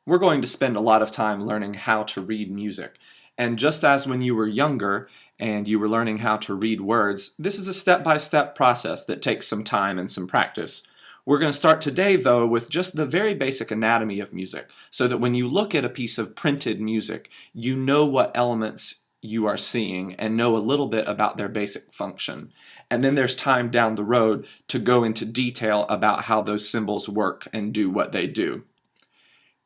We're going to spend a lot of time learning how to read music. And just as when you were younger and you were learning how to read words, this is a step-by-step process that takes some time and some practice. We're going to start today, though, with just the very basic anatomy of music, so that when you look at a piece of printed music, you know what elements you are seeing and know a little bit about their basic function. And then there's time down the road to go into detail about how those symbols work and do what they do.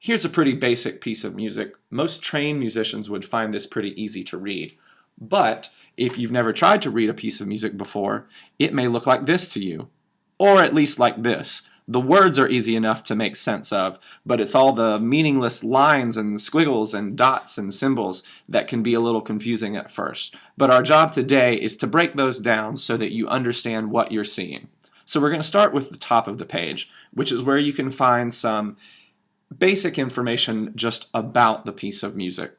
Here's a pretty basic piece of music. Most trained musicians would find this pretty easy to read. But if you've never tried to read a piece of music before, it may look like this to you. Or at least like this. The words are easy enough to make sense of, but it's all the meaningless lines and squiggles and dots and symbols that can be a little confusing at first. But our job today is to break those down so that you understand what you're seeing. So we're going to start with the top of the page, which is where you can find some basic information just about the piece of music.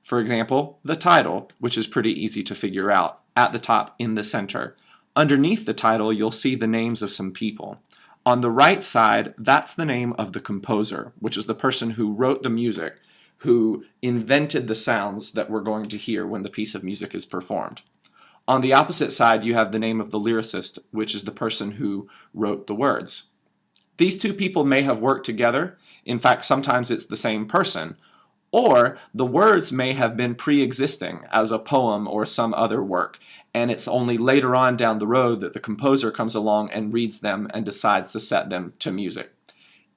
For example, the title, which is pretty easy to figure out, at the top in the center. Underneath the title, you'll see the names of some people. On the right side, that's the name of the composer, which is the person who wrote the music, who invented the sounds that we're going to hear when the piece of music is performed. On the opposite side, you have the name of the lyricist, which is the person who wrote the words. These two people may have worked together. In fact, sometimes it's the same person. Or the words may have been pre-existing as a poem or some other work, and it's only later on down the road that the composer comes along and reads them and decides to set them to music.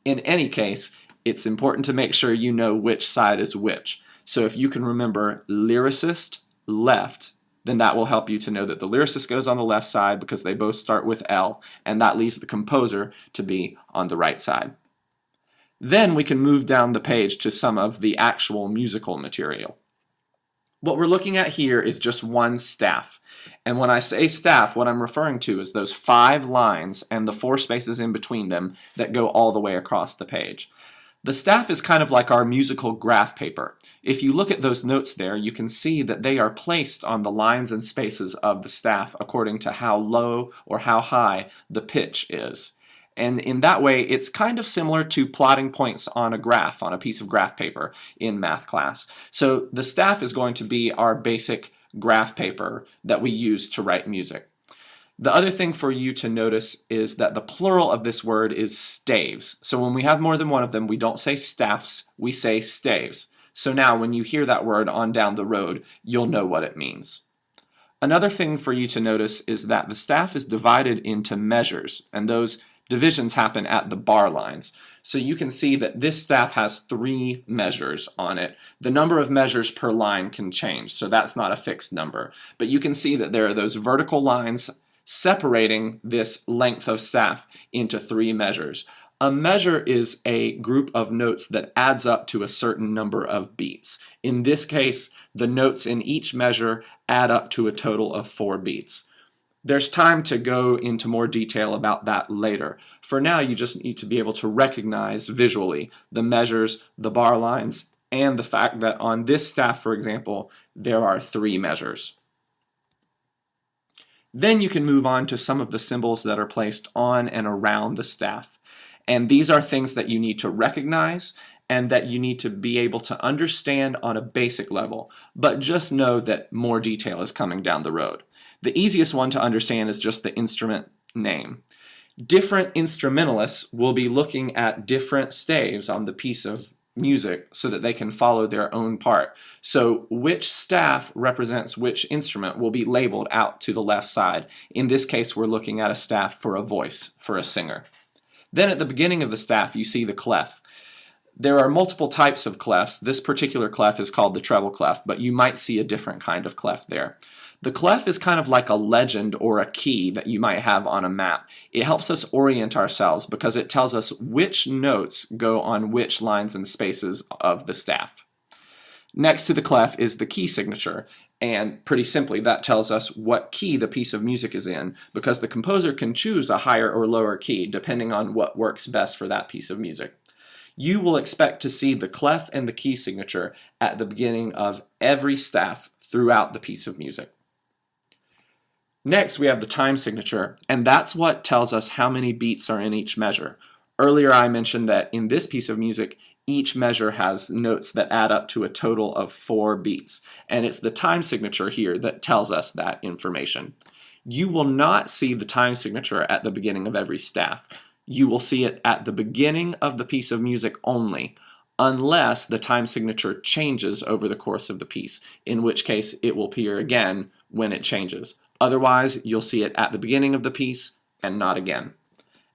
In any case, it's important to make sure you know which side is which. So if you can remember lyricist, left, then that will help you to know that the lyricist goes on the left side because they both start with L, and that leaves the composer to be on the right side. Then we can move down the page to some of the actual musical material. What we're looking at here is just one staff. And when I say staff, what I'm referring to is those 5 lines and the 4 spaces in between them that go all the way across the page. The staff is kind of like our musical graph paper. If you look at those notes there, you can see that they are placed on the lines and spaces of the staff according to how low or how high the pitch is. And in that way, it's kind of similar to plotting points on a graph, on a piece of graph paper in math class. So the staff is going to be our basic graph paper that we use to write music. The other thing for you to notice is that the plural of this word is staves. So when we have more than one of them, we don't say staffs, we say staves. So now when you hear that word on down the road, you'll know what it means. Another thing for you to notice is that the staff is divided into measures, and those divisions happen at the bar lines. So you can see that this staff has 3 measures on it. The number of measures per line can change, so that's not a fixed number. But you can see that there are those vertical lines separating this length of staff into 3 measures. A measure is a group of notes that adds up to a certain number of beats. In this case, the notes in each measure add up to a total of 4 beats. There's time to go into more detail about that later. For now, you just need to be able to recognize visually the measures, the bar lines, and the fact that on this staff, for example, there are 3 measures. Then you can move on to some of the symbols that are placed on and around the staff. And these are things that you need to recognize and that you need to be able to understand on a basic level, but just know that more detail is coming down the road. The easiest one to understand is just the instrument name. Different instrumentalists will be looking at different staves on the piece of music so that they can follow their own part. So which staff represents which instrument will be labeled out to the left side. In this case, we're looking at a staff for a voice, for a singer. Then at the beginning of the staff, you see the clef. There are multiple types of clefs. This particular clef is called the treble clef, but you might see a different kind of clef there. The clef is kind of like a legend or a key that you might have on a map. It helps us orient ourselves because it tells us which notes go on which lines and spaces of the staff. Next to the clef is the key signature, and pretty simply that tells us what key the piece of music is in because the composer can choose a higher or lower key depending on what works best for that piece of music. You will expect to see the clef and the key signature at the beginning of every staff throughout the piece of music. Next, we have the time signature, and that's what tells us how many beats are in each measure. Earlier I mentioned that in this piece of music, each measure has notes that add up to a total of 4 beats, and it's the time signature here that tells us that information. You will not see the time signature at the beginning of every staff. You will see it at the beginning of the piece of music only, unless the time signature changes over the course of the piece, in which case it will appear again when it changes. Otherwise, you'll see it at the beginning of the piece and not again.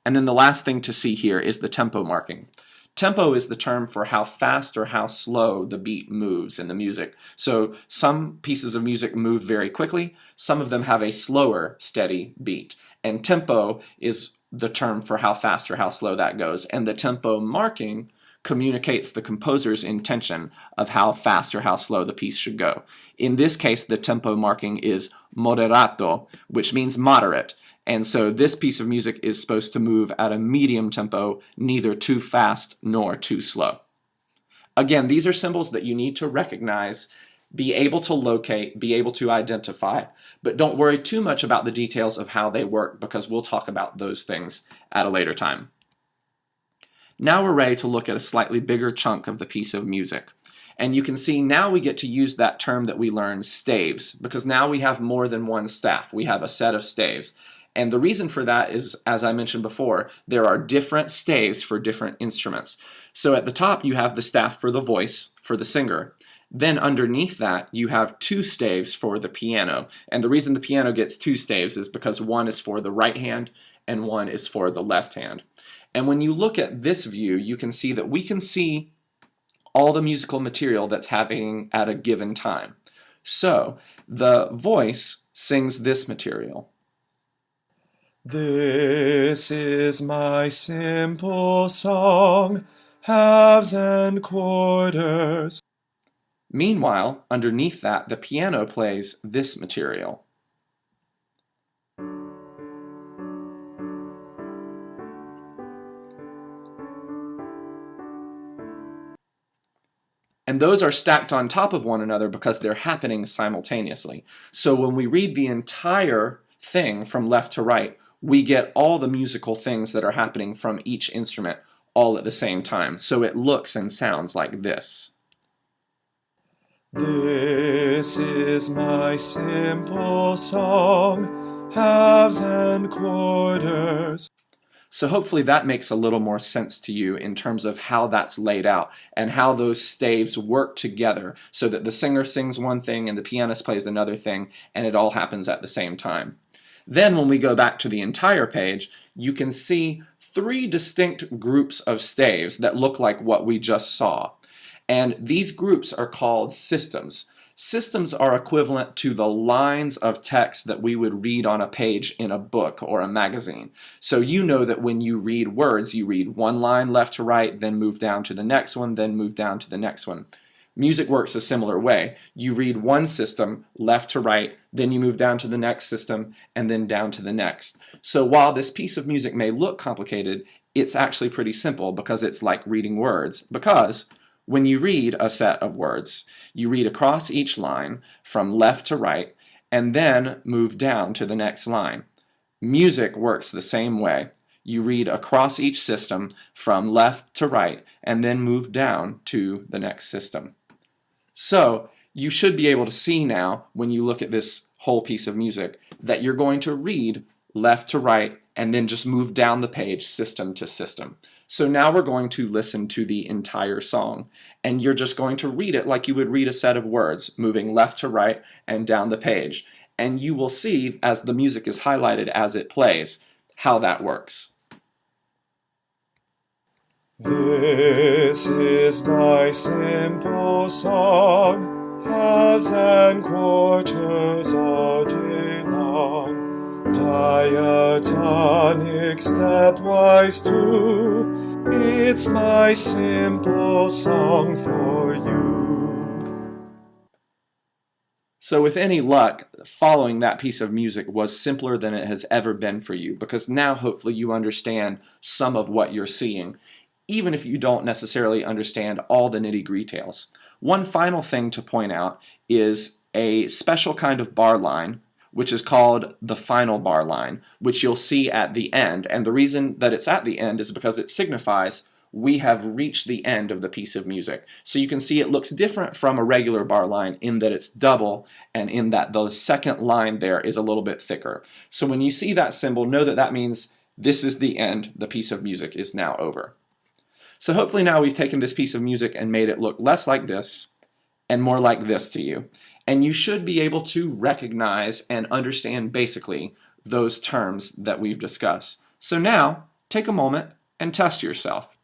And then the last thing to see here is the tempo marking. Tempo is the term for how fast or how slow the beat moves in the music. So some pieces of music move very quickly, some of them have a slower, steady beat. And tempo is the term for how fast or how slow that goes. And the tempo marking communicates the composer's intention of how fast or how slow the piece should go. In this case, the tempo marking is moderato, which means moderate. And so this piece of music is supposed to move at a medium tempo, neither too fast nor too slow. Again, these are symbols that you need to recognize, be able to locate, be able to identify, but don't worry too much about the details of how they work because we'll talk about those things at a later time. Now we're ready to look at a slightly bigger chunk of the piece of music. And you can see now we get to use that term that we learned, staves, because now we have more than one staff. We have a set of staves. And the reason for that is, as I mentioned before, there are different staves for different instruments. So at the top you have the staff for the voice, for the singer. Then underneath that you have 2 staves for the piano. And the reason the piano gets 2 staves is because one is for the right hand and one is for the left hand. And when you look at this view, you can see that we can see all the musical material that's happening at a given time. So the voice sings this material. This is my simple song, halves and quarters. Meanwhile, underneath that, the piano plays this material. And those are stacked on top of one another because they're happening simultaneously. So when we read the entire thing from left to right, we get all the musical things that are happening from each instrument all at the same time. So it looks and sounds like this. This is my simple song, halves and quarters. So hopefully that makes a little more sense to you in terms of how that's laid out and how those staves work together so that the singer sings one thing and the pianist plays another thing and it all happens at the same time. Then when we go back to the entire page, you can see 3 distinct groups of staves that look like what we just saw. And these groups are called systems. Systems are equivalent to the lines of text that we would read on a page in a book or a magazine. So you know that when you read words, you read one line left to right, then move down to the next one, then move down to the next one. Music works a similar way. You read one system left to right, then you move down to the next system, and then down to the next. So while this piece of music may look complicated, it's actually pretty simple because it's like reading words. Because when you read a set of words, you read across each line from left to right, and then move down to the next line. Music works the same way. You read across each system from left to right, and then move down to the next system. So you should be able to see now, when you look at this whole piece of music, that you're going to read left to right and then just move down the page system to system. So now we're going to listen to the entire song, and you're just going to read it like you would read a set of words, moving left to right and down the page. And you will see, as the music is highlighted as it plays, how that works. This is my simple song, halves and quarters all day long, diatonic stepwise too, it's my simple song for you. So with any luck, following that piece of music was simpler than it has ever been for you, because now hopefully you understand some of what you're seeing, even if you don't necessarily understand all the nitty-gritty details. One final thing to point out is a special kind of bar line, which is called the final bar line, which you'll see at the end. And the reason that it's at the end is because it signifies we have reached the end of the piece of music. So you can see it looks different from a regular bar line in that it's double and in that the second line there is a little bit thicker. So when you see that symbol, know that that means this is the end, the piece of music is now over. So hopefully now we've taken this piece of music and made it look less like this and more like this to you. And you should be able to recognize and understand basically those terms that we've discussed. So now, take a moment and test yourself.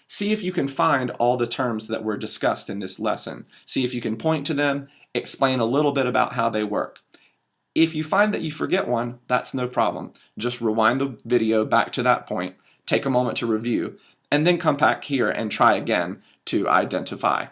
See if you can find all the terms that were discussed in this lesson. See if you can point to them, explain a little bit about how they work. If you find that you forget one, that's no problem. Just rewind the video back to that point, take a moment to review, and then come back here and try again to identify.